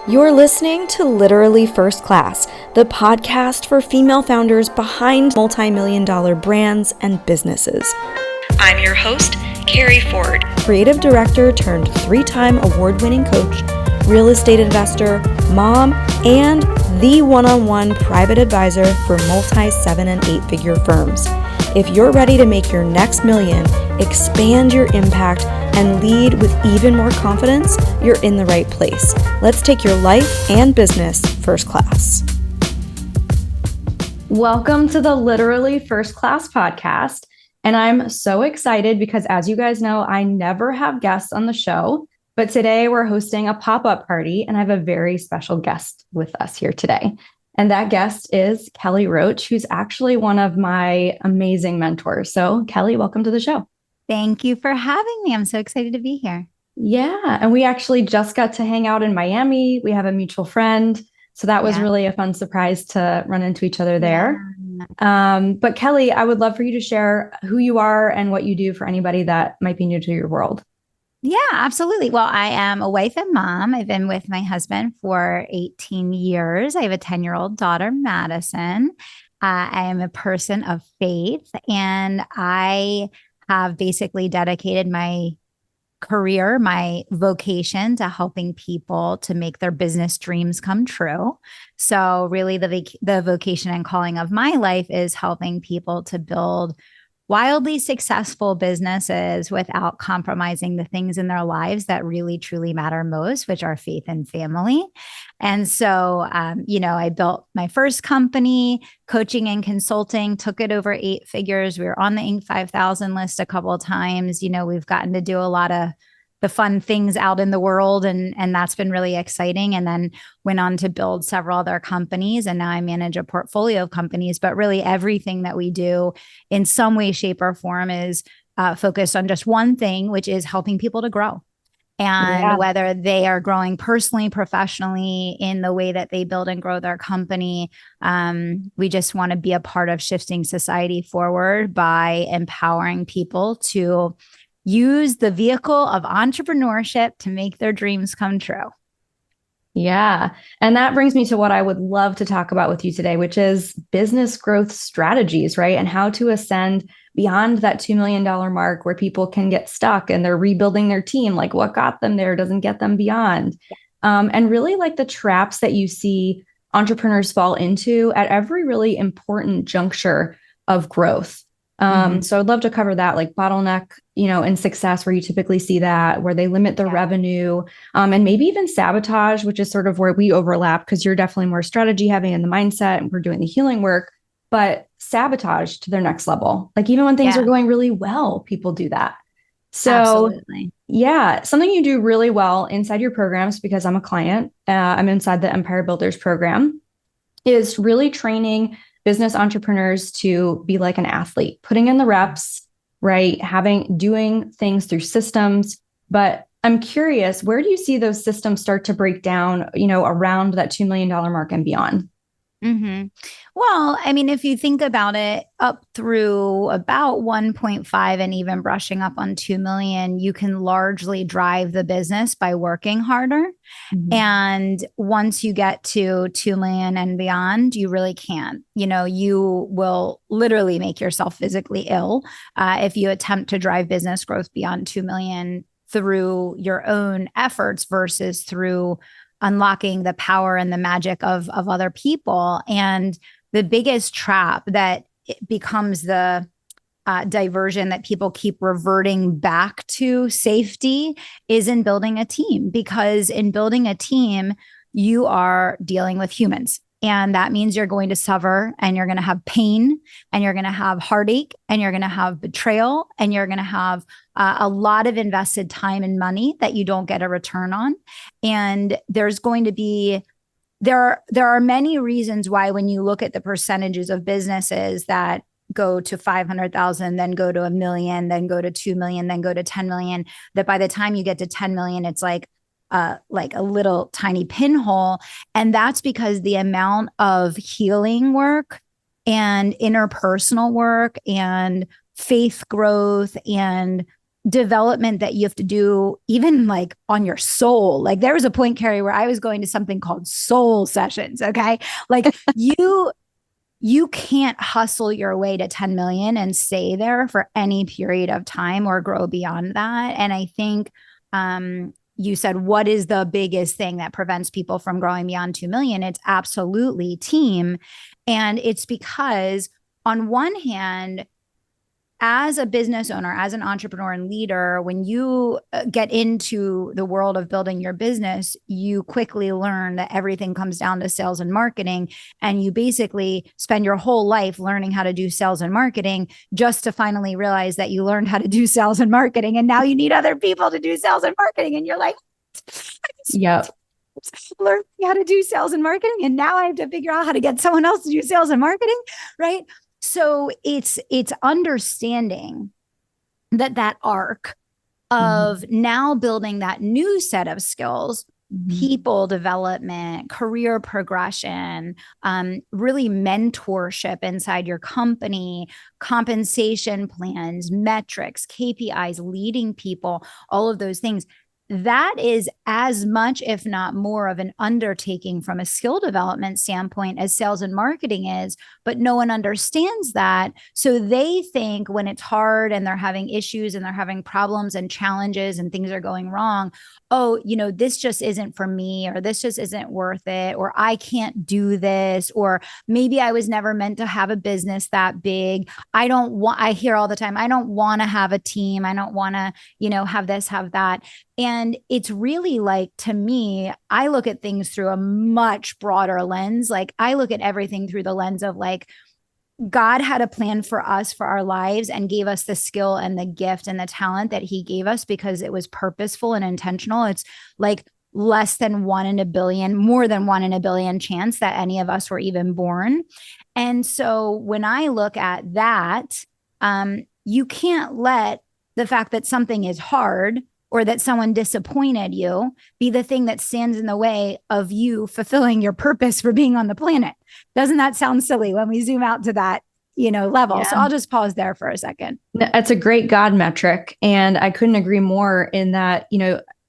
You're listening to Literally First Class, the podcast for female founders behind multi-million-dollar brands and businesses. I'm your host, Carrie Ford, creative director turned 3-time award-winning coach, real estate investor, mom, and the one-on-one private advisor for multi-7- and 8-figure firms. If you're ready to make your next million, expand your impact, and lead with even more confidence, you're in the right place. Let's take your life and business first class. Welcome to the Literally First Class podcast. And I'm so excited because, as you guys know, I never have guests on the show, but today we're hosting a pop-up party and I have a very special guest with us here today. And that guest is Kelly Roach, who's actually one of my amazing mentors. So Kelly, welcome to the show. Thank you for having me. I'm so excited to be here. Yeah. And we actually just got to hang out in Miami. We have a mutual friend. So that was really a fun surprise to run into each other there. Yeah. But Kelly, I would love for you to share who you are and what you do for anybody that might be new to your world. Yeah, absolutely. Well, I am a wife and mom. I've been with my husband for 18 years. I have a 10-year-old daughter, Madison. I am a person of faith, and I have basically dedicated my career, my vocation to helping people to make their business dreams come true. So really the vocation and calling of my life is helping people to build wildly successful businesses without compromising the things in their lives that really, truly matter most, which are faith and family. And so, I built my first company, coaching and consulting, took it over 8 figures. We were on the Inc. 5000 list a couple of times. We've gotten to do a lot of the fun things out in the world. And that's been really exciting. And then went on to build several other companies. And now I manage a portfolio of companies, but really everything that we do in some way, shape, or form is focused on just one thing, which is helping people to grow. And whether they are growing personally, professionally, in the way that they build and grow their company, we just want to be a part of shifting society forward by empowering people to use the vehicle of entrepreneurship to make their dreams come true. Yeah. And that brings me to what I would love to talk about with you today, which is business growth strategies, right? And how to ascend beyond that $2 million mark where people can get stuck and they're rebuilding their team. Like what got them there doesn't get them beyond. And really like the traps that you see entrepreneurs fall into at every really important juncture of growth. So I'd love to cover that, like bottleneck, in success, where you typically see that, where they limit their revenue, and maybe even sabotage, which is sort of where we overlap because you're definitely more strategy heavy in the mindset and we're doing the healing work, but sabotage to their next level. Like even when things are going really well, people do that. So absolutely. Something you do really well inside your programs, because I'm a client, I'm inside the Empire Builders program, is really training business entrepreneurs to be like an athlete, putting in the reps, right? Doing things through systems. But I'm curious, where do you see those systems start to break down, around that $2 million mark and beyond? Mm-hmm. Well, I mean, if you think about it, up through about 1.5 and even brushing up on 2 million, you can largely drive the business by working harder. Mm-hmm. And once you get to 2 million and beyond, you really can't. You will literally make yourself physically ill if you attempt to drive business growth beyond 2 million through your own efforts versus through unlocking the power and the magic of other people. And the biggest trap that becomes the diversion that people keep reverting back to safety is in building a team, because in building a team, you are dealing with humans. And that means you're going to suffer and you're going to have pain and you're going to have heartache and you're going to have betrayal and you're going to have a lot of invested time and money that you don't get a return on. And there's going to be, there are many reasons why when you look at the percentages of businesses that go to 500,000, then go to 1 million, then go to 2 million, then go to 10 million, that by the time you get to 10 million, it's like a little tiny pinhole. And that's because the amount of healing work and interpersonal work and faith growth and development that you have to do even like on your soul. Like there was a point, Carrie, where I was going to something called soul sessions. Okay. Like you can't hustle your way to 10 million and stay there for any period of time or grow beyond that. And I think you said, what is the biggest thing that prevents people from growing beyond 2 million? It's absolutely team. And it's because on one hand, as a business owner, as an entrepreneur and leader, when you get into the world of building your business, you quickly learn that everything comes down to sales and marketing. And you basically spend your whole life learning how to do sales and marketing just to finally realize that you learned how to do sales and marketing. And now you need other people to do sales and marketing. And you're like, yeah, learning how to do sales and marketing. And now I have to figure out how to get someone else to do sales and marketing. Right. So it's understanding that arc of now building that new set of skills, people development, career progression, really mentorship inside your company, compensation plans, metrics, KPIs, leading people, all of those things. That is as much, if not more, of an undertaking from a skill development standpoint as sales and marketing is, but no one understands that. So they think when it's hard and they're having issues and they're having problems and challenges and things are going wrong, oh, this just isn't for me, or this just isn't worth it, or I can't do this, or maybe I was never meant to have a business that big. I hear all the time, I don't want to have a team. I don't want to, have this, have that. And it's really like, to me, I look at things through a much broader lens. Like I look at everything through the lens of like, God had a plan for us, for our lives, and gave us the skill and the gift and the talent that he gave us because it was purposeful and intentional. It's like less than 1 in a billion, more than 1 in a billion chance that any of us were even born. And so when I look at that, you can't let the fact that something is hard or that someone disappointed you be the thing that stands in the way of you fulfilling your purpose for being on the planet. Doesn't that sound silly when we zoom out to that, level? Yeah. So I'll just pause there for a second. That's a great God metric. And I couldn't agree more in that,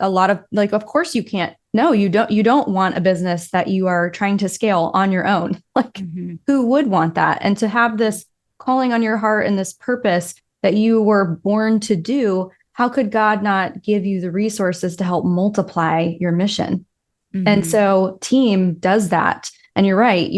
a lot of like, of course you can't. No, you don't want a business that you are trying to scale on your own. Like who would want that? And to have this calling on your heart and this purpose that you were born to do, how could God not give you the resources to help multiply your mission? And so team does that. And you're right.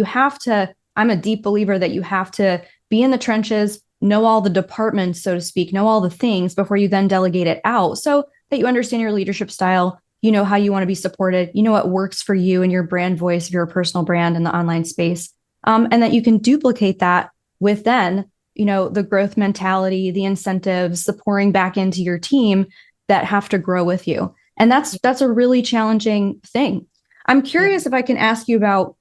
I'm a deep believer that you have to be in the trenches, know all the departments, so to speak, know all the things before you then delegate it out so that you understand your leadership style, how you want to be supported, what works for you and your brand voice, your personal brand in the online space. And that you can duplicate that with then the growth mentality, the incentives, the pouring back into your team that have to grow with you. And that's a really challenging thing. I'm curious if I can ask you about,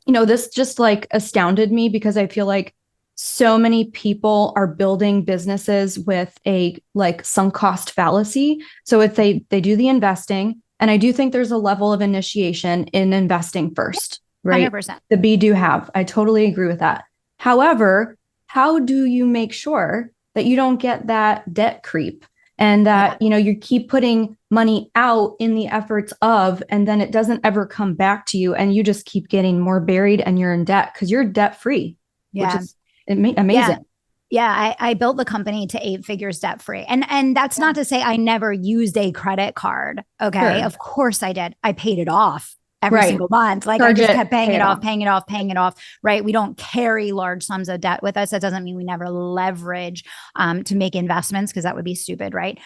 this just like astounded me because I feel like so many people are building businesses with a like sunk cost fallacy. So if they do the investing, and I do think there's a level of initiation in investing first, right? 100%. The B do have. I totally agree with that. However, how do you make sure that you don't get that debt creep and that, you keep putting money out in the efforts of, and then it doesn't ever come back to you and you just keep getting more buried and you're in debt because you're debt free, which is amazing. Yeah. I built the company to 8 figures debt free. And that's not to say I never used a credit card. Okay. Sure. Of course I did. I paid it off every single month. Like I just kept paying it off. Right. We don't carry large sums of debt with us. That doesn't mean we never leverage to make investments because that would be stupid. Right.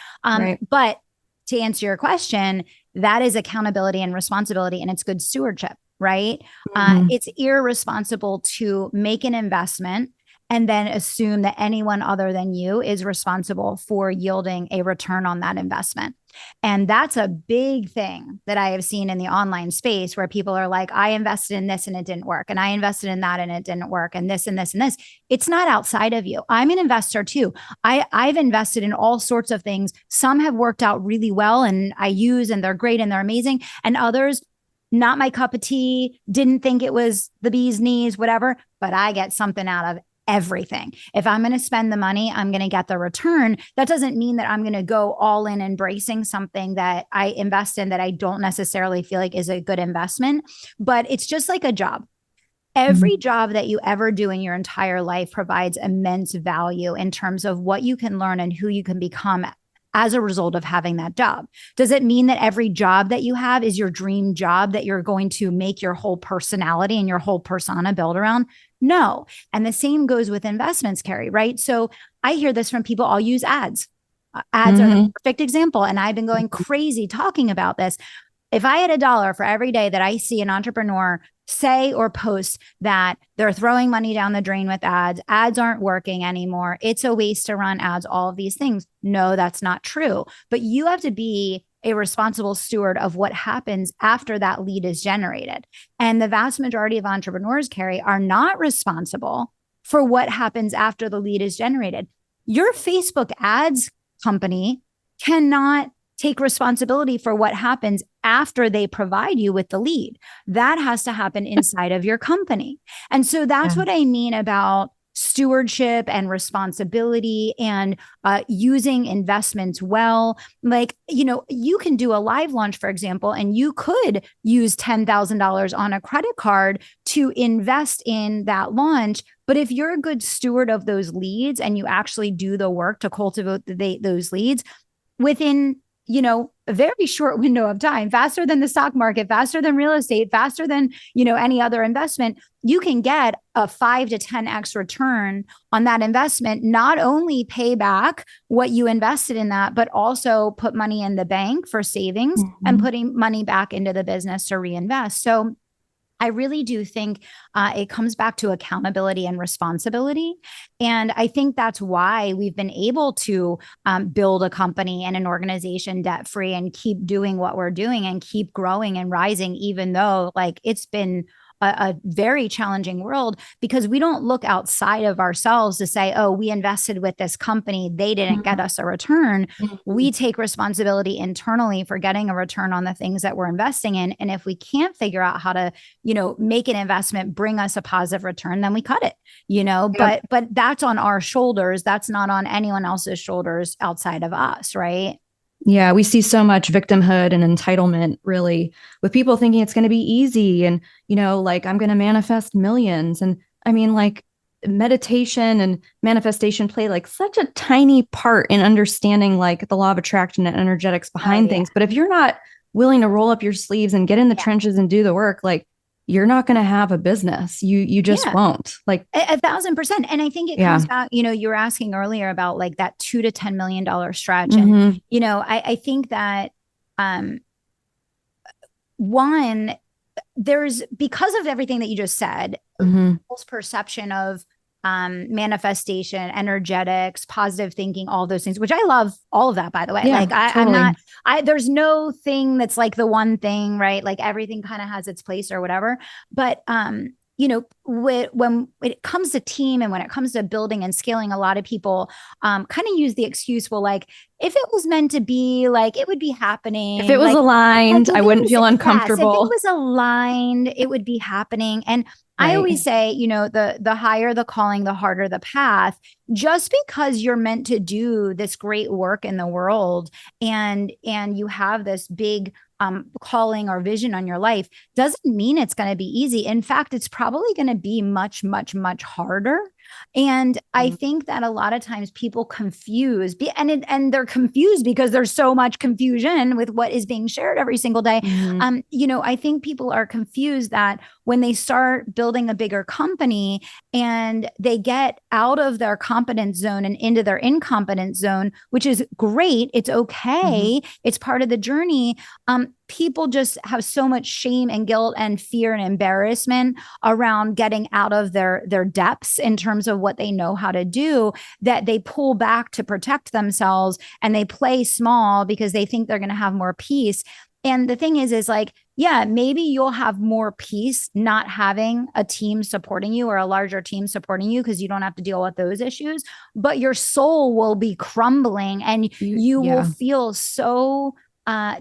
But to answer your question, that is accountability and responsibility, and it's good stewardship. Right. It's irresponsible to make an investment and then assume that anyone other than you is responsible for yielding a return on that investment. And that's a big thing that I have seen in the online space where people are like, I invested in this and it didn't work. And I invested in that and it didn't work. And this and this and this. It's not outside of you. I'm an investor too. I've invested in all sorts of things. Some have worked out really well and I use and they're great and they're amazing. And others, not my cup of tea, didn't think it was the bee's knees, whatever, but I get something out of everything. If I'm going to spend the money, I'm going to get the return. That doesn't mean that I'm going to go all in embracing something that I invest in that I don't necessarily feel like is a good investment. But it's just like a job. Every job that you ever do in your entire life provides immense value in terms of what you can learn and who you can become as a result of having that job. Does it mean that every job that you have is your dream job that you're going to make your whole personality and your whole persona build around? No. And the same goes with investments, Carrie, right? So I hear this from people. I'll use ads. Ads are the perfect example. And I've been going crazy talking about this. If I had $1 for every day that I see an entrepreneur say or post that they're throwing money down the drain with ads aren't working anymore, it's a waste to run ads, all of these things. No, that's not true. But you have to be a responsible steward of what happens after that lead is generated. And the vast majority of entrepreneurs, Carrie, are not responsible for what happens after the lead is generated. Your Facebook ads company cannot take responsibility for what happens after they provide you with the lead. That has to happen inside of your company. And so that's what I mean about stewardship and responsibility and using investments well. Like, you know, you can do a live launch, for example, and you could use $10,000 on a credit card to invest in that launch. But if you're a good steward of those leads and you actually do the work to cultivate those leads within, you know, a very short window of time, faster than the stock market, faster than real estate, faster than, you know, any other investment, you can get a 5 to 10x return on that investment. Not only pay back what you invested in that, but also put money in the bank for savings and putting money back into the business to reinvest. So I really do think it comes back to accountability and responsibility. And I think that's why we've been able to build a company and an organization debt-free and keep doing what we're doing and keep growing and rising, even though like it's been a very challenging world, because we don't look outside of ourselves to say, oh, we invested with this company, they didn't get us a return. We take responsibility internally for getting a return on the things that we're investing in. And if we can't figure out how to, you know, make an investment, bring us a positive return, then we cut it, you know, but that's on our shoulders. That's not on anyone else's shoulders outside of us, right? Yeah, we see so much victimhood and entitlement, really, with people thinking it's going to be easy and, you know, like I'm going to manifest millions. And I mean, like meditation and manifestation play like such a tiny part in understanding like the law of attraction and energetics behind things. But if you're not willing to roll up your sleeves and get in the trenches and do the work, like you're not going to have a business. You just won't. Like 1,000%. And I think it comes back, you know, you were asking earlier about like that $2 to $10 million stretch. And, you know, I think that one, there's, because of everything that you just said, people's perception of manifestation, energetics, positive thinking, all those things, which I love all of that, by the way. Like there's no thing that's like the one thing, right? Like everything kind of has its place or whatever. But, you know, when it comes to team and when it comes to building and scaling, a lot of people kind of use the excuse, well, like if it was meant to be, like it would be happening. If it was aligned, I wouldn't feel uncomfortable. If it was aligned, it would be happening. And I always say, you know, the higher the calling, the harder the path. Just because you're meant to do this great work in the world and you have this big calling or vision on your life doesn't mean it's going to be easy. In fact, it's probably going to be much, much, much harder. And I think that a lot of times people confuse and they're confused because there's so much confusion with what is being shared every single day. You know, I think people are confused that when they start building a bigger company and they get out of their competence zone and into their incompetence zone, which is great. It's okay. It's part of the journey. People just have so much shame and guilt and fear and embarrassment around getting out of their depths in terms of what they know how to do, that they pull back to protect themselves and they play small because they think they're going to have more peace. And the thing is like, yeah, maybe you'll have more peace not having a team supporting you or a larger team supporting you because you don't have to deal with those issues, but your soul will be crumbling and you will feel so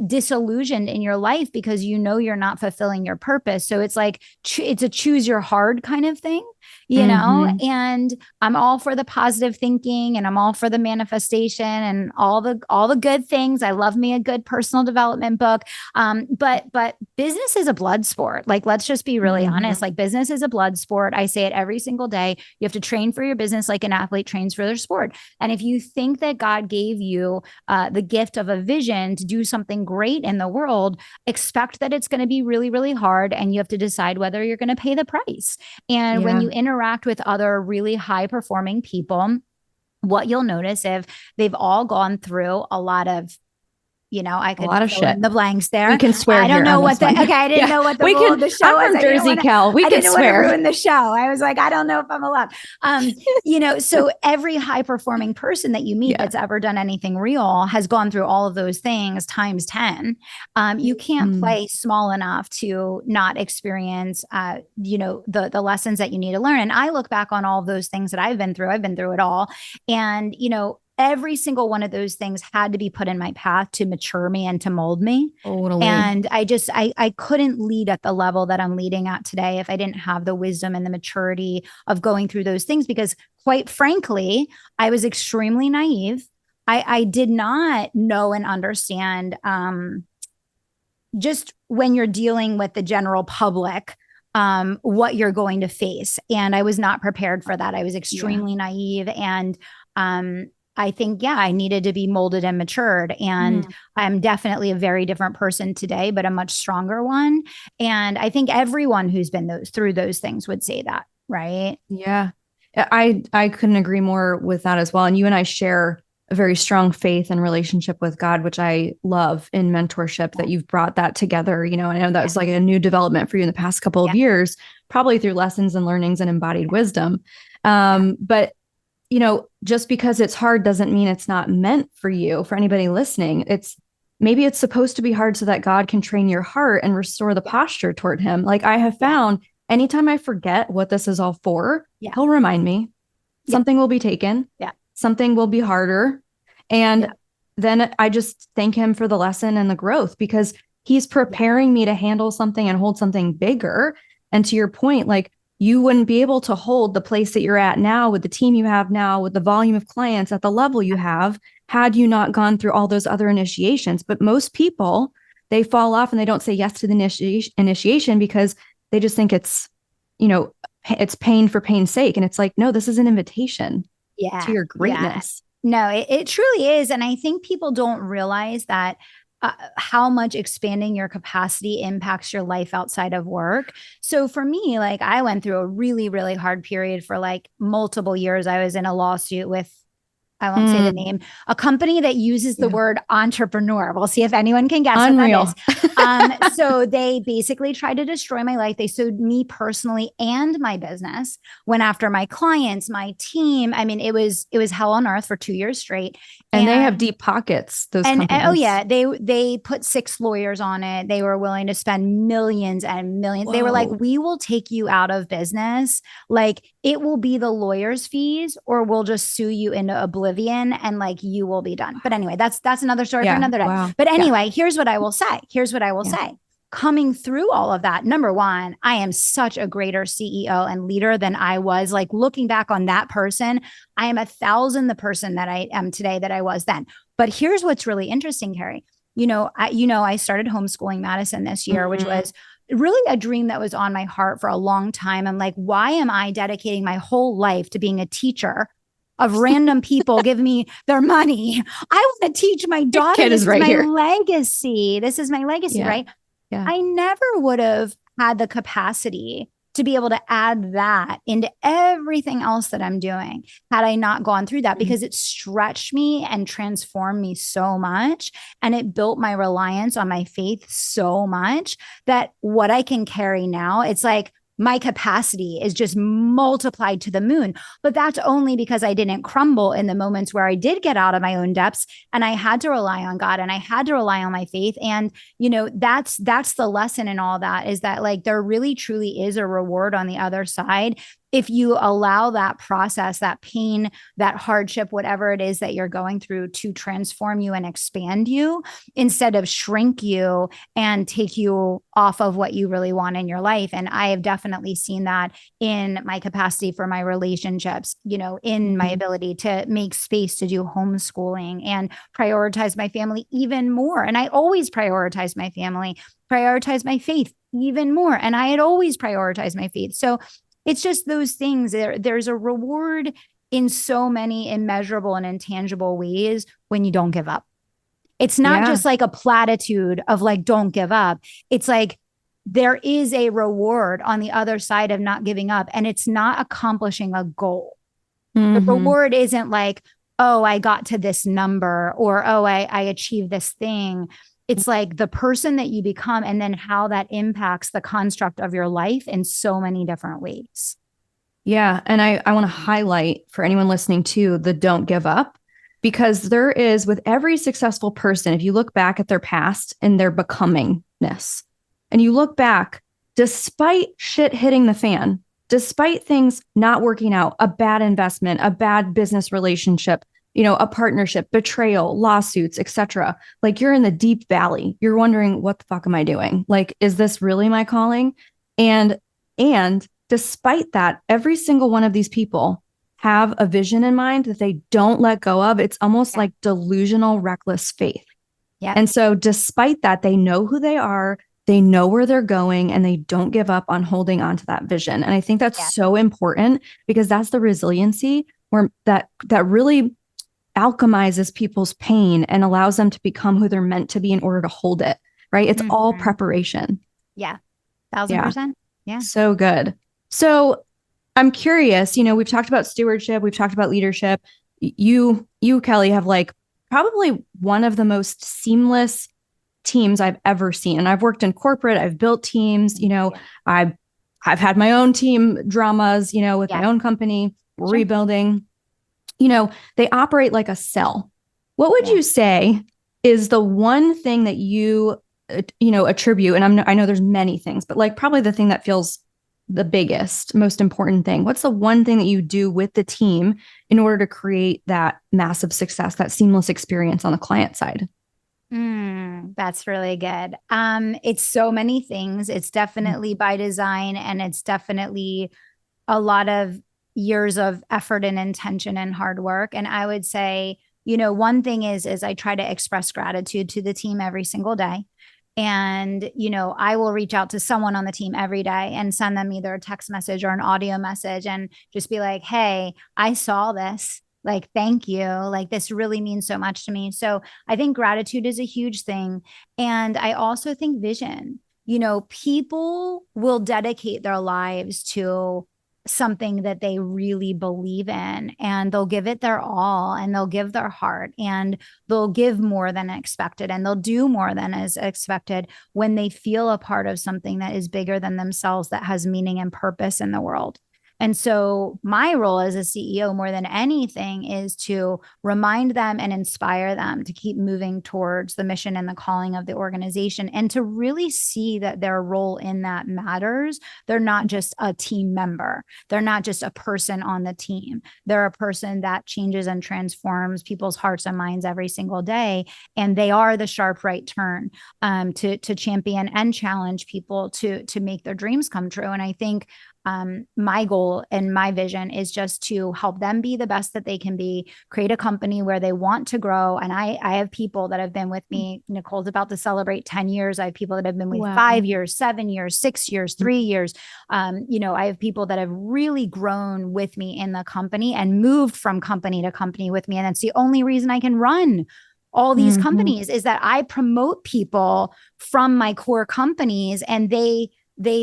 disillusioned in your life because you know you're not fulfilling your purpose. So it's like it's a choose your hard kind of thing. Mm-hmm. and I'm all for the positive thinking and I'm all for the manifestation and all the good things. I love me a good personal development book. But business is a blood sport. Like, let's just be really honest. Mm-hmm. Like, business is a blood sport. I say it every single day. You have to train for your business like an athlete trains for their sport. And if you think that God gave you the gift of a vision to do something great in the world, expect that it's going to be really, really hard. And you have to decide whether you're going to pay the price. And when you Yeah. interact with other really high performing people, what you'll notice if they've all gone through a lot of, I A could lot of fill shit. in the blanks We there. can swear I don't here know on what this the, one. okay, I didn't Yeah. know what the We rule can, of the show I'm was. from Jersey, Cal. We I can didn't want to swear. ruin the show. I was like, I don't know if I'm allowed. So every high performing person that you meet Yeah. that's ever done anything real has gone through all of those things times 10. You can't Mm. play small enough to not experience, the lessons that you need to learn. And I look back on all of those things that I've been through. I've been through it all. And, every single one of those things had to be put in my path to mature me and to mold me. Totally. And I couldn't lead at the level that I'm leading at today if I didn't have the wisdom and the maturity of going through those things, because quite frankly, I was extremely naive. I did not know and understand, just when you're dealing with the general public, what you're going to face. And I was not prepared for that. I was Yeah. extremely naive. And I think, yeah, I needed to be molded and matured. And Mm. I'm definitely a very different person today, but a much stronger one. And I think everyone who's been through those things would say that, right? Yeah. I couldn't agree more with that as well. And you and I share a very strong faith and relationship with God, which I love in mentorship that you've brought that together. I know that Yeah. was like a new development for you in the past couple of Yeah. years, probably through lessons and learnings and embodied wisdom. Yeah. But just because it's hard doesn't mean it's not meant for you, for anybody listening. Maybe it's supposed to be hard so that God can train your heart and restore the posture toward him. Like I have Yeah. found anytime I forget what this is all for, Yeah. he'll remind me Yeah. something will be taken. Yeah. Something will be harder. And Yeah. then I just thank him for the lesson and the growth because he's preparing me to handle something and hold something bigger. And to your point, like you wouldn't be able to hold the place that you're at now with the team you have now, with the volume of clients at the level you have, had you not gone through all those other initiations. But most people, they fall off and they don't say yes to the initiation because they just think it's pain for pain's sake. And it's like, no, this is an invitation to Yeah. your Yeah. greatness. No, it truly is. And I think people don't realize that, how much expanding your capacity impacts your life outside of work. So for me, like I went through a really, really hard period for like multiple years. I was in a lawsuit with, I won't say the Mm, name, a company that uses the yeah. word entrepreneur. We'll see if anyone can guess what that is. Unreal. So they basically tried to destroy my life. They sued me personally and my business, went after my clients, my team. I mean, it was hell on earth for 2 years straight. And they have deep pockets, those And oh companies. yeah, they put 6 lawyers on it. They were willing to spend millions and millions. They were like, Whoa. "We will take you out of business. Like it will be the lawyers' fees, or we'll just sue you into oblivion, and like you will be done." But anyway, that's another story for Yeah. another day. Wow. But Yeah. anyway, here's what I will say. Here's what I will Yeah. say. Coming through all of that, number one, I am such a greater CEO and leader than I was. Like looking back on that person, I am 1,000 the person that I am today that I was then. But here's what's really interesting, Carrie. I started homeschooling Madison this year, which Mhm. was really a dream that was on my heart for a long time. I'm like, why am I dedicating my whole life to being a teacher of random people give me their money? I want to teach my Your daughter. kid This is is right my here. legacy. This is my legacy, Yeah. right? Yeah. I never would have had the capacity to be able to add that into everything else that I'm doing had I not gone through that, Mhm. because it stretched me and transformed me so much. And it built my reliance on my faith so much that what I can carry now, it's like my capacity is just multiplied to the moon. But that's only because I didn't crumble in the moments where I did get out of my own depths and I had to rely on God and I had to rely on my faith. And that's the lesson in all that, is that like there really truly is a reward on the other side. if you allow that process, that pain, that hardship, whatever it is that you're going through, to transform you and expand you instead of shrink you and take you off of what you really want in your life. And I have definitely seen that in my capacity for my relationships, in my ability to make space to do homeschooling and prioritize my family even more. And I always prioritize my family, prioritize my faith even more. And I had always prioritized my faith. So it's just those things. There's a reward in so many immeasurable and intangible ways when you don't give up. It's not just like a platitude of like, don't give up. It's like there is a reward on the other side of not giving up. And it's not accomplishing a goal. The reward isn't like, oh, I got to this number, or, oh, I achieved this thing. It's like the person that you become and then how that impacts the construct of your life in so many different ways. Yeah. And I want to highlight for anyone listening to the don't give up, because there is, with every successful person, if you look back at their past and their becomingness, and you look back, despite shit hitting the fan, despite things not working out, a bad investment, a bad business relationship, a partnership, betrayal, lawsuits, etc. Like, you're in the deep valley. You're wondering, what the fuck am I doing? Like, is this really my calling? And despite that, every single one of these people have a vision in mind that they don't let go of. It's almost like delusional, reckless faith. Yeah. And so despite that, they know who they are, they know where they're going, and they don't give up on holding on to that vision. And I think that's so important, because that's the resiliency where that really alchemizes people's pain and allows them to become who they're meant to be in order to hold it, right? It's all preparation. Yeah. 1,000%. Yeah. So good. So I'm curious, we've talked about stewardship, we've talked about leadership. You, Kelly, have like probably one of the most seamless teams I've ever seen. And I've worked in corporate, I've built teams, I've had my own team dramas, with my own company, rebuilding. They operate like a cell. What would you say is the one thing that you attribute, and I know there's many things, but like probably the thing that feels the biggest, most important thing? What's the one thing that you do with the team in order to create that massive success, that seamless experience on the client side? That's really good. It's so many things. It's definitely by design, and it's definitely a lot of years of effort and intention and hard work. And I would say, one thing is I try to express gratitude to the team every single day. And, I will reach out to someone on the team every day and send them either a text message or an audio message and just be like, hey, I saw this. Like, thank you. Like, this really means so much to me. So I think gratitude is a huge thing. And I also think vision. People will dedicate their lives to something that they really believe in, and they'll give it their all, and they'll give their heart, and they'll give more than expected, and they'll do more than is expected when they feel a part of something that is bigger than themselves, that has meaning and purpose in the world. And so my role as a CEO, more than anything, is to remind them and inspire them to keep moving towards the mission and the calling of the organization, and to really see that their role in that matters. They're not just a team member. They're not just a person on the team. They're a person that changes and transforms people's hearts and minds every single day. And they are the sharp right turn to champion and challenge people to make their dreams come true. And I think my goal and my vision is just to help them be the best that they can be, create a company where they want to grow. And I have people that have been with me. Nicole's about to celebrate 10 years. I have people that have been with 5 years, 7 years, 6 years, 3 years. I have people that have really grown with me in the company and moved from company to company with me. And that's the only reason I can run all these companies, is that I promote people from my core companies, and they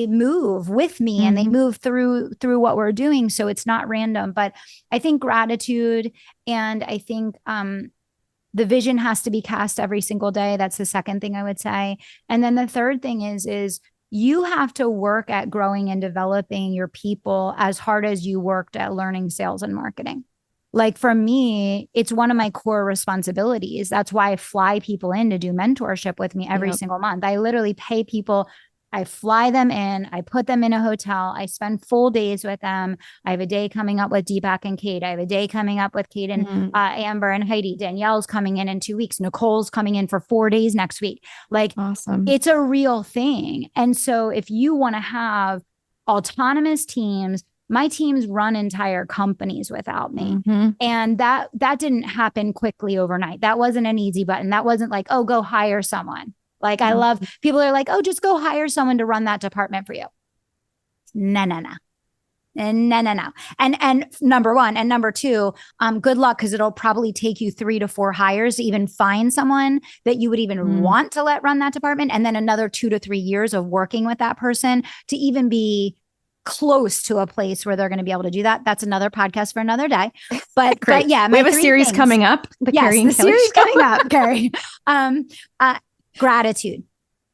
move with me and they move through what we're doing. So it's not random. But I think gratitude, and I think the vision has to be cast every single day. That's the second thing I would say. And then the third thing is you have to work at growing and developing your people as hard as you worked at learning sales and marketing. Like, for me, it's one of my core responsibilities. That's why I fly people in to do mentorship with me every single month. I literally pay people. I fly them in, I put them in a hotel, I spend full days with them. I have a day coming up with Deepak and Kate. I have a day coming up with Kate and Amber and Heidi. Danielle's coming in 2 weeks. Nicole's coming in for 4 days next week. Like, Awesome. it's a real thing. And so if you want to have autonomous teams, my teams run entire companies without me. And that didn't happen quickly overnight. That wasn't an easy button. That wasn't like, oh, go hire someone. Like, I love people are like, oh, just go hire someone to run that department for you. No. And no. And number one, and number two, good luck, because it'll probably take you 3 to 4 hires to even find someone that you would even want to let run that department. And then another 2 to 3 years of working with that person to even be close to a place where they're going to be able to do that. That's another podcast for another day. But yeah, we have a series coming up. The series coming up, Carrie. Gratitude,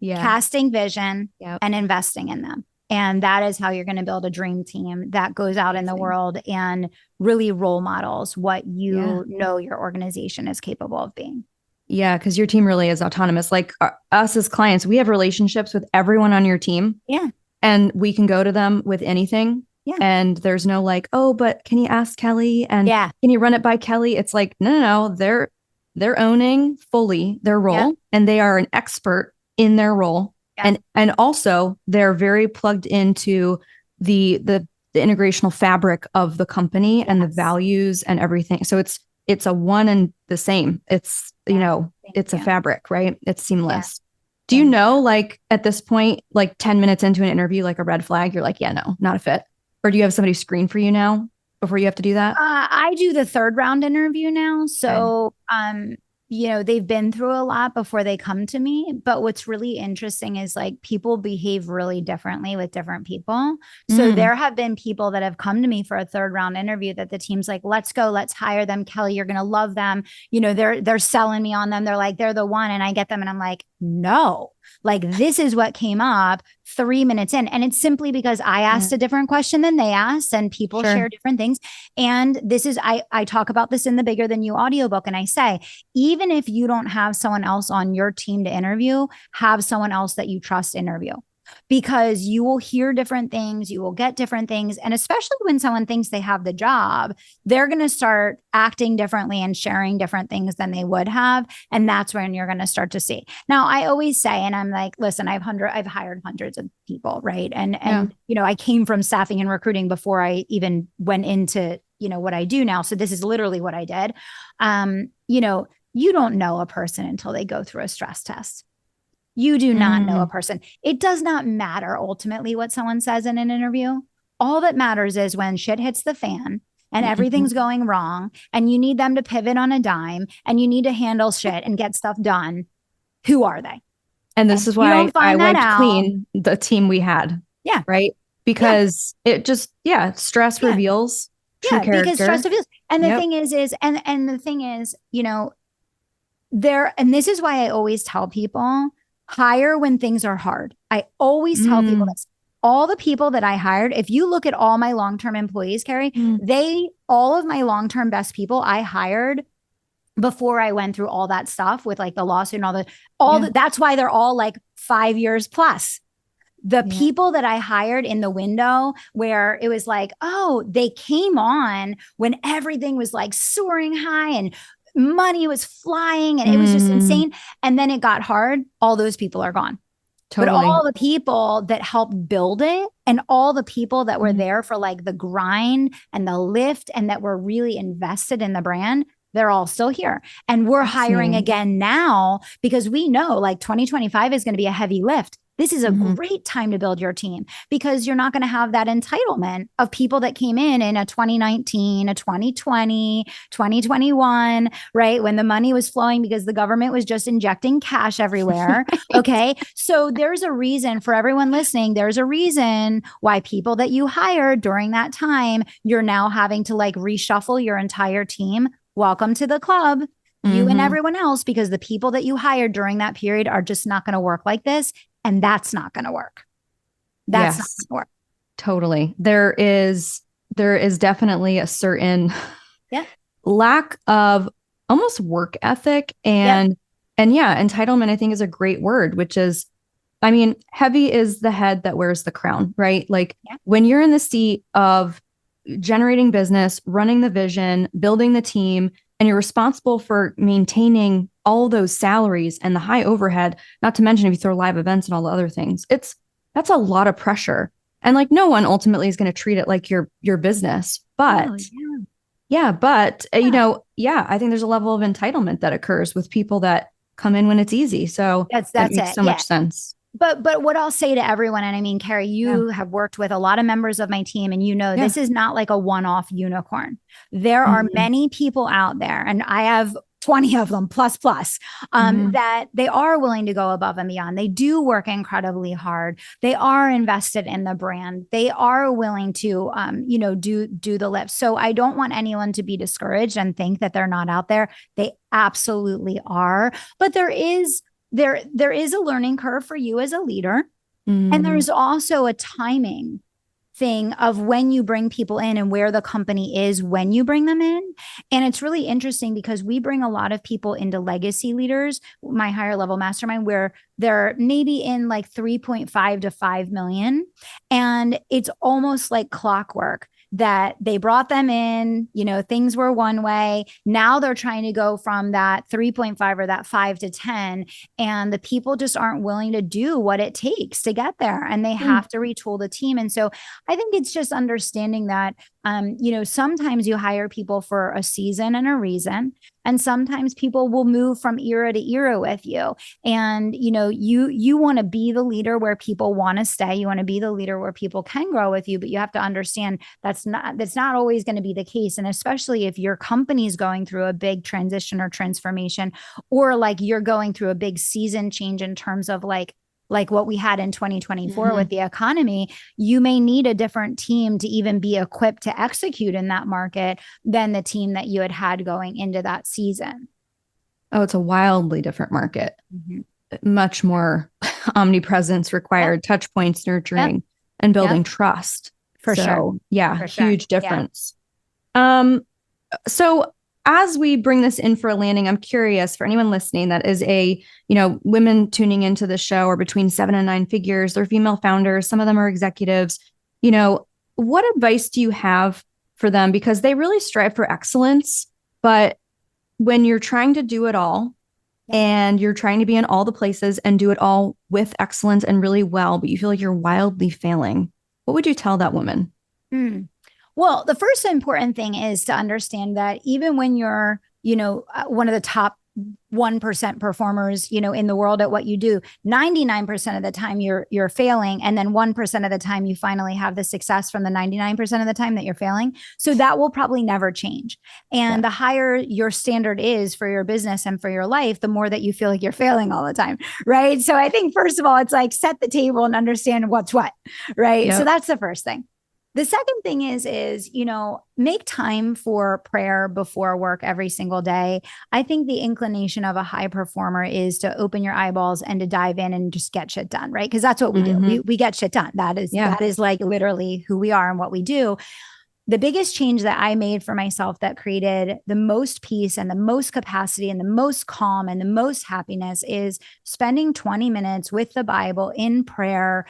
casting vision, and investing in them. And that is how you're going to build a dream team that goes out in the world and really role models what you know your organization is capable of being. Yeah, because your team really is autonomous. Like us as clients, we have relationships with everyone on your team. Yeah. And we can go to them with anything. Yeah. And there's no like, oh, but can you ask Kelly? And can you run it by Kelly? It's like, no. They're owning fully their role, and they are an expert in their role. And also they're very plugged into the integrational fabric of the company and the values and everything. So it's a one and the same. It's, it's a fabric, right? It's seamless. Do you know, like at this point, like 10 minutes into an interview, like a red flag, you're like, yeah, no, not a fit? Or do you have somebody screen for you now before you have to do that? I do the 3rd round interview now. So, they've been through a lot before they come to me. But what's really interesting is like people behave really differently with different people. So there have been people that have come to me for a 3rd round interview that the team's like, let's go, let's hire them. Kelly, you're going to love them. They're selling me on them. They're like, they're the one. And I get them and I'm like, no, like this is what came up 3 minutes in. And it's simply because I asked a different question than they asked, and people share different things. And this is, I talk about this in the Bigger Than You audiobook. And I say, even if you don't have someone else on your team to interview, have someone else that you trust interview, because you will hear different things, you will get different things. And especially when someone thinks they have the job, they're going to start acting differently and sharing different things than they would have. And that's when you're going to start to see. Now, I always say, and I'm like, listen, I've hired hundreds of people, right? And I came from staffing and recruiting before I even went into, what I do now. So this is literally what I did. You don't know a person until they go through a stress test. You do not know a person. It does not matter ultimately what someone says in an interview. All that matters is when shit hits the fan and everything's going wrong and you need them to pivot on a dime and you need to handle shit and get stuff done. Who are they? And this is why I wiped clean the team we had. Yeah. Right. Because it just, stress reveals true character. Because stress reveals. And the thing is, and the thing is, and this is why I always tell people, hire when things are hard. I always tell people this. All the people that I hired, if you look at all my long-term employees, Carrie, all of my long-term best people I hired before I went through all that stuff with like the lawsuit and that's why they're all like 5 years plus. The people that I hired in the window where it was like, oh, they came on when everything was like soaring high and money was flying and it was just insane. And then it got hard. All those people are gone. Totally. But all the people that helped build it and all the people that were there for like the grind and the lift and that were really invested in the brand, they're all still here. And we're hiring again now because we know like 2025 is going to be a heavy lift. This is a great time to build your team because you're not going to have that entitlement of people that came in a 2019, a 2020, 2021, right? When the money was flowing because the government was just injecting cash everywhere. Okay. So there's a reason for everyone listening. There's a reason why people that you hired during that time, you're now having to like reshuffle your entire team. Welcome to the club. You and everyone else, because the people that you hired during that period are just not going to work like this. And that's not going to work. That's not going to work. Totally. There is definitely a certain lack of almost work ethic and entitlement, I think is a great word, which is I mean, heavy is the head that wears the crown, right? Like Yeah. when you're in the seat of generating business, running the vision, building the team, and you're responsible for maintaining all those salaries and the high overhead, not to mention if you throw live events and all the other things, that's a lot of pressure. And like no one ultimately is going to treat it like your business. Oh, But yeah. yeah, but Yeah. yeah, I think there's a level of entitlement that occurs with people that come in when it's easy. So that That's makes it. so Yeah. much sense. But what I'll say to everyone, and I mean, Carrie, Yeah. you have worked with a lot of members of my team, and you know Yeah. this is not like a one-off unicorn. There are Mhm. many people out there, and I have 20 of them plus Mhm. that they are willing to go above and beyond. They do work incredibly hard. They are invested in the brand. They are willing to do the lift. So I don't want anyone to be discouraged and think that they're not out there. They absolutely are. But there is a learning curve for you as a leader. And Mhm. there's also a timing thing of when you bring people in and where the company is when you bring them in. And it's really interesting because we bring a lot of people into legacy leaders, my higher level mastermind, where they're maybe in like 3.5 to 5 million. And it's almost like clockwork that they brought them in, things were one way. Now they're trying to go from that 3.5 or that 5 to 10, and the people just aren't willing to do what it takes to get there, and they Mm. have to retool the team. And so I think it's just understanding that, sometimes you hire people for a season and a reason, and sometimes people will move from era to era with you. And you want to be the leader where people want to stay. You want to be the leader where people can grow with you, but you have to understand that's not always going to be the case. And especially if your company is going through a big transition or transformation, or like you're going through a big season change in terms of like what we had in 2024 with Mhm. the economy, you may need a different team to even be equipped to execute in that market than the team that you had going into that season. Oh, it's a wildly different market. Mm-hmm. Much more omnipresence Yep. required, touch points, Yep. nurturing, and Yep. building trust. For sure. So yeah, For sure. huge Yeah. difference. Um, so as we bring this in for a landing, I'm curious for anyone listening that is women tuning into the show are between 7 and 9 figures. They're female founders. Some of them are executives. What advice do you have for them? Because they really strive for excellence, but when you're trying to do it all Yep. and you're trying to be in all the places and do it all with excellence and really well, but you feel like you're wildly failing, what would you tell that woman? Mm. Well, the first important thing is to understand that even when you're, one of the top 1% performers, in the world at what you do, 99% of the time you're failing, and then 1% of the time you finally have the success from the 99% of the time that you're failing. So that will probably never change. And Yeah. the higher your standard is for your business and for your life, the more that you feel like you're failing all the time, right? So I think first of all, it's like set the table and understand what's what, right? So Yep. that's the first thing. The second thing is, make time for prayer before work every single day. I think the inclination of a high performer is to open your eyeballs and to dive in and just get shit done, right? Because that's what we do. Mm-hmm. We get shit done. Yeah. That is like literally who we are and what we do. The biggest change that I made for myself that created the most peace and the most capacity and the most calm and the most happiness is spending 20 minutes with the Bible in prayer,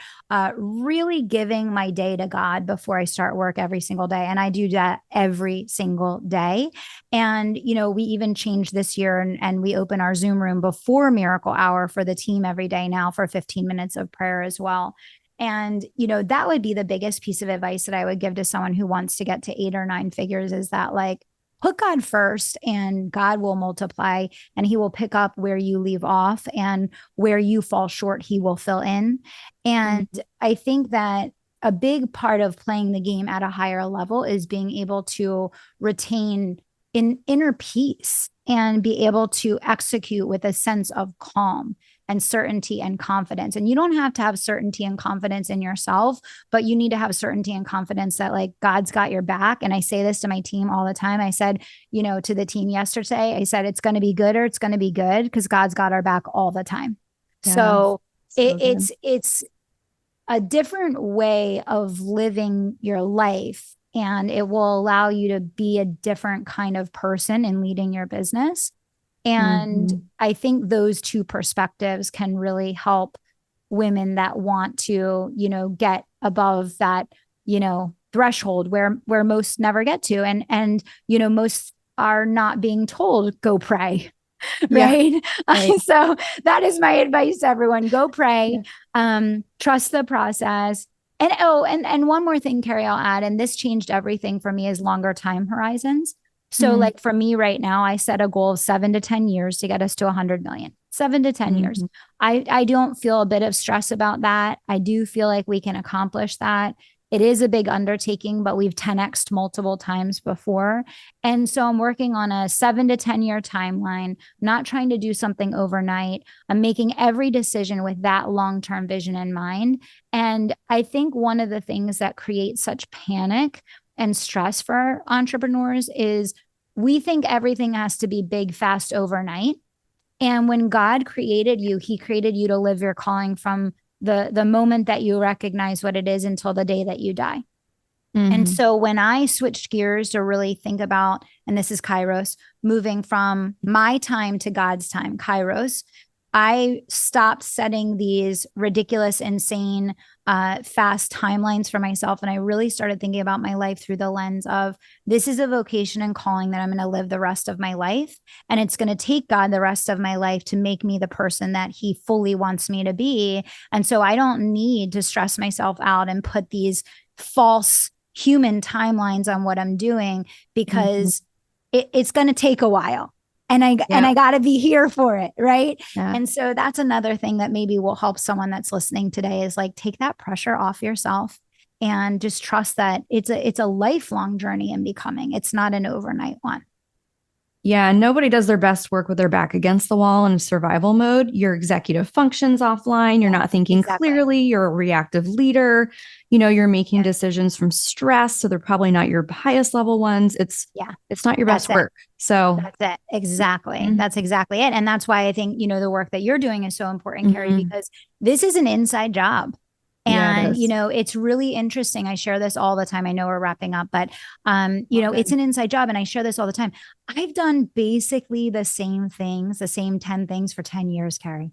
really giving my day to God before I start work every single day. And I do that every single day. And, we even changed this year, and we open our Zoom room before Miracle Hour for the team every day now for 15 minutes of prayer as well. And, that would be the biggest piece of advice that I would give to someone who wants to get to 8 or 9 figures, is that like, put God first and God will multiply, and he will pick up where you leave off, and where you fall short, he will fill in. Mm-hmm. And I think that a big part of playing the game at a higher level is being able to retain inner peace and be able to execute with a sense of calm and certainty and confidence. And you don't have to have certainty and confidence in yourself, but you need to have certainty and confidence that like God's got your back. And I say this to my team all the time. I said, to the team yesterday, I said, it's going to be good, or it's going to be good, because God's got our back all the time. Yeah. So So good. it's a different way of living your life, and it will allow you to be a different kind of person in leading your business. And Mm-hmm. I think those two perspectives can really help women that want to, get above that, threshold where most never get to. And most are not being told, go pray. Yeah. Right. Right. So that is my advice to everyone. Go pray, trust the process. And one more thing, Carrie, I'll add, and this changed everything for me, is longer time horizons. So like for me right now, I set a goal of 7 to 10 years to get us to 100 million, 7 to 10 years. I don't feel a bit of stress about that. I do feel like we can accomplish that. It is a big undertaking, but we've 10x'd multiple times before. And so I'm working on a 7 to 10 year timeline, not trying to do something overnight. I'm making every decision with that long-term vision in mind. And I think one of the things that creates such panic and stress for entrepreneurs is we think everything has to be big, fast, overnight. And when God created you, he created you to live your calling from the moment that you recognize what it is until the day that you die. And so when I switched gears to really think about, and this is Kairos, moving from my time to God's time, Kairos, I stopped setting these ridiculous, insane, fast timelines for myself. And I really started thinking about my life through the lens of, this is a vocation and calling that I'm going to live the rest of my life. And it's going to take God the rest of my life to make me the person that he fully wants me to be. And so I don't need to stress myself out and put these false human timelines on what I'm doing, because it's going to take a while. And I got to be here for it. Right. Yeah. And so that's another thing that maybe will help someone that's listening today, is like, take that pressure off yourself and just trust that it's a lifelong journey in becoming. It's not an overnight one. Yeah, nobody does their best work with their back against the wall in survival mode. Your executive functions offline. You're not thinking clearly. You're a reactive leader. You're making decisions from stress. So they're probably not your highest level ones. It's not your best work. So that's it. Exactly. That's exactly it. And that's why I think, the work that you're doing is so important, Carrie, because this is an inside job. And, it's really interesting. I share this all the time. I know we're wrapping up, but, it's an inside job. And I share this all the time. I've done basically the same things, the same 10 things for 10 years, Carrie.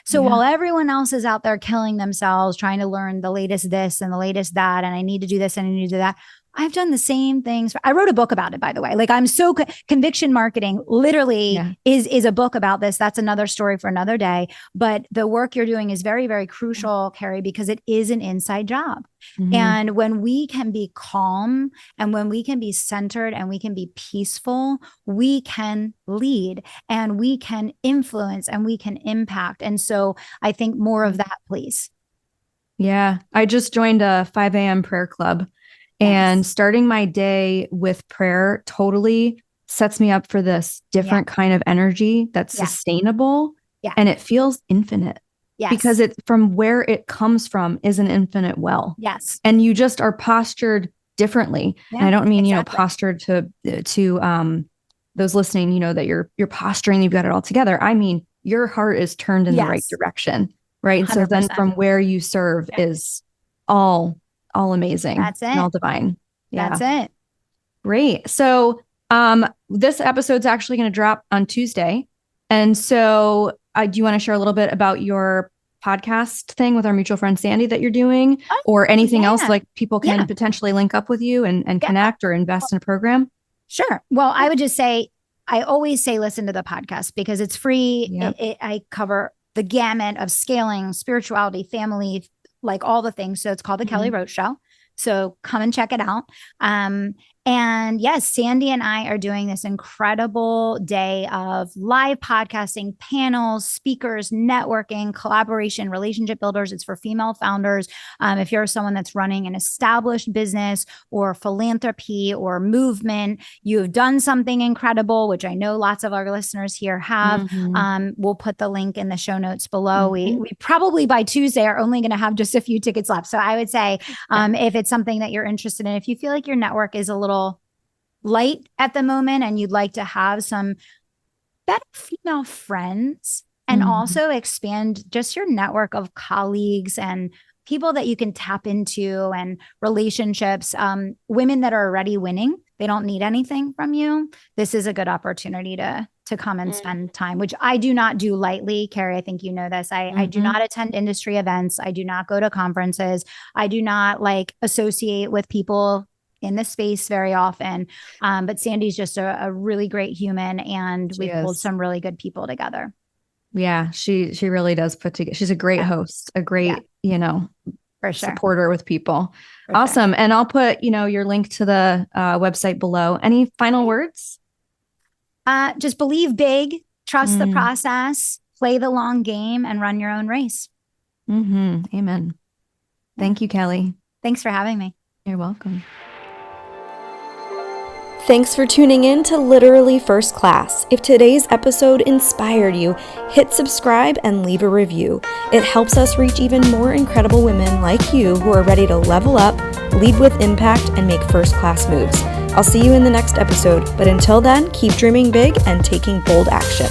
So while everyone else is out there killing themselves, trying to learn the latest this and the latest that, and I need to do this and I need to do that, I've done the same things. I wrote a book about it, by the way. Like, I'm so conviction marketing literally is a book about this. That's another story for another day. But the work you're doing is very, very crucial, Carrie, because it is an inside job. And when we can be calm and when we can be centered and we can be peaceful, we can lead and we can influence and we can impact. And so I think more of that, please. Yeah. I just joined a 5 a.m. prayer club. And starting my day with prayer totally sets me up for this different kind of energy that's sustainable and it feels infinite because it's from where it comes from is an infinite well. Yes. And you just are postured differently. And I don't mean, postured to those listening, that you're posturing, you've got it all together. I mean, your heart is turned in the right direction. Right. 100%. So then from where you serve is all amazing. That's it. And all divine. Yeah. That's it. Great. So this episode's actually going to drop on Tuesday. And so do you want to share a little bit about your podcast thing with our mutual friend Sandy that you're doing, or anything else like people can potentially link up with you and connect or invest in a program? Sure. Well, I would just say, I always say, listen to the podcast because it's free. I cover the gamut of scaling, spirituality, family, like all the things. So it's called The Kelly Roach Show. So come and check it out. And yes, Sandy and I are doing this incredible day of live podcasting, panels, speakers, networking, collaboration, relationship builders. It's for female founders. If you're someone that's running an established business or philanthropy or movement, you've done something incredible, which I know lots of our listeners here have. We'll put the link in the show notes below. We probably by Tuesday are only going to have just a few tickets left. So I would say if it's something that you're interested in, if you feel like your network is a little light at the moment and you'd like to have some better female friends and also expand just your network of colleagues and people that you can tap into and relationships, women that are already winning, they don't need anything from you. This is a good opportunity to to come and spend time, which I do not do lightly. Carrie, I think you know this. I do not attend industry events. I do not go to conferences. I do not like associate with people in this space very often. But Sandy's just a really great human, and we've pulled some really good people together. Yeah, she really does put together. She's a great host, a great, for sure, supporter with people. Awesome. And I'll put, your link to the website below. Any final words? Just believe big, trust the process, play the long game, and run your own race. Amen. Thank you, Kelly. Thanks for having me. You're welcome. Thanks for tuning in to Literally First Class. If today's episode inspired you, hit subscribe and leave a review. It helps us reach even more incredible women like you who are ready to level up, lead with impact, and make first-class moves. I'll see you in the next episode, but until then, keep dreaming big and taking bold action.